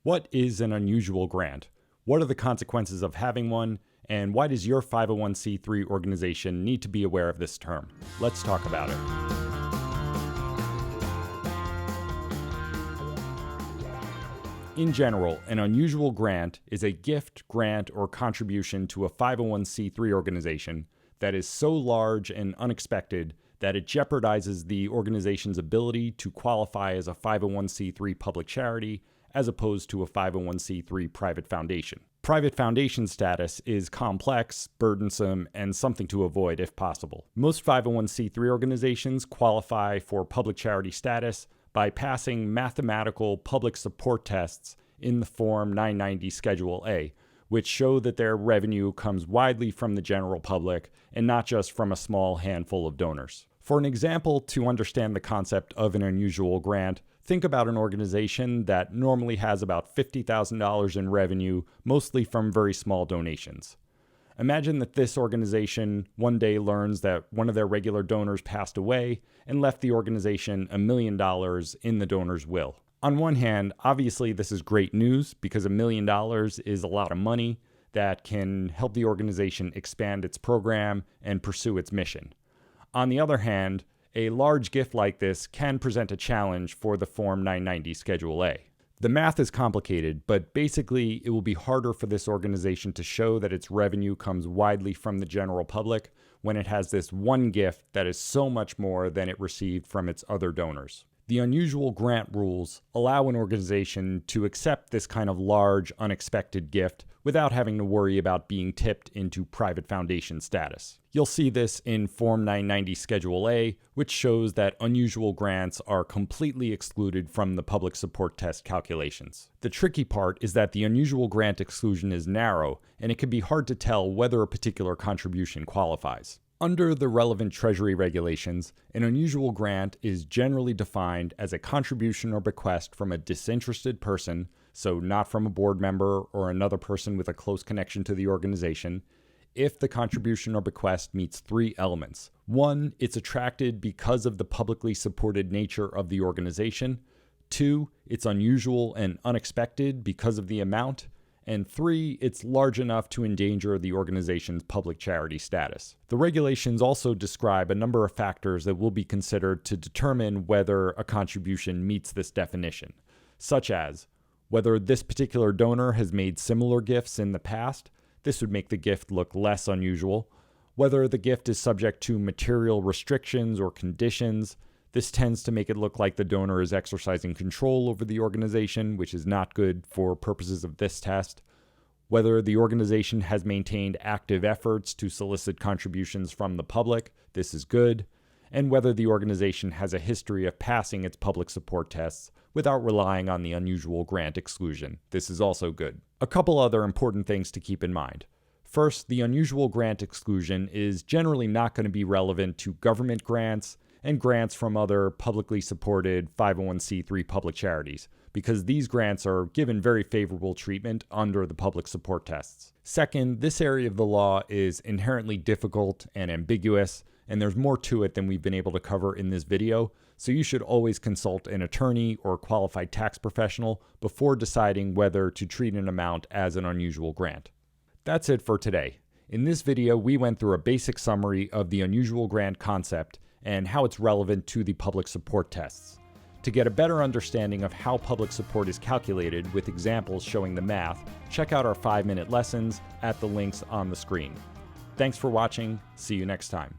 What is an unusual grant? What are the consequences of having one? And why does your 501c3 organization need to be aware of this term? Let's talk about it. In general, an unusual grant is a gift, grant, or contribution to a 501c3 organization that is so large and unexpected that it jeopardizes the organization's ability to qualify as a 501c3 public charity as opposed to a 501c3 private foundation. Private foundation status is complex, burdensome, and something to avoid if possible. Most 501c3 organizations qualify for public charity status by passing mathematical public support tests in the Form 990 Schedule A, which show that their revenue comes widely from the general public and not just from a small handful of donors. For an example to understand the concept of an unusual grant, think about an organization that normally has about $50,000 in revenue, mostly from very small donations. Imagine that this organization one day learns that one of their regular donors passed away and left the organization $1 million in the donor's will. On one hand, obviously this is great news because $1 million is a lot of money that can help the organization expand its program and pursue its mission. On the other hand, a large gift like this can present a challenge for the Form 990 Schedule A. The math is complicated, but basically it will be harder for this organization to show that its revenue comes widely from the general public when it has this one gift that is so much more than it received from its other donors. The unusual grant rules allow an organization to accept this kind of large, unexpected gift without having to worry about being tipped into private foundation status. You'll see this in Form 990 Schedule A, which shows that unusual grants are completely excluded from the public support test calculations. The tricky part is that the unusual grant exclusion is narrow, and it can be hard to tell whether a particular contribution qualifies. Under the relevant Treasury regulations, an unusual grant is generally defined as a contribution or bequest from a disinterested person, so not from a board member or another person with a close connection to the organization, if the contribution or bequest meets three elements. 1, it's attracted because of the publicly supported nature of the organization. 2, it's unusual and unexpected because of the amount. And 3, it's large enough to endanger the organization's public charity status. The regulations also describe a number of factors that will be considered to determine whether a contribution meets this definition, such as whether this particular donor has made similar gifts in the past. This would make the gift look less unusual. Whether the gift is subject to material restrictions or conditions. This tends to make it look like the donor is exercising control over the organization, which is not good for purposes of this test. Whether the organization has maintained active efforts to solicit contributions from the public, this is good. And whether the organization has a history of passing its public support tests without relying on the unusual grant exclusion. This is also good. A couple other important things to keep in mind. First, the unusual grant exclusion is generally not going to be relevant to government grants and grants from other publicly supported 501c3 public charities, because these grants are given very favorable treatment under the public support tests. Second, this area of the law is inherently difficult and ambiguous, and there's more to it than we've been able to cover in this video, so you should always consult an attorney or qualified tax professional before deciding whether to treat an amount as an unusual grant. That's it for today. In this video, we went through a basic summary of the unusual grant concept and how it's relevant to the public support tests. To get a better understanding of how public support is calculated with examples showing the math, check out our 5-minute lessons at the links on the screen. Thanks for watching. See you next time.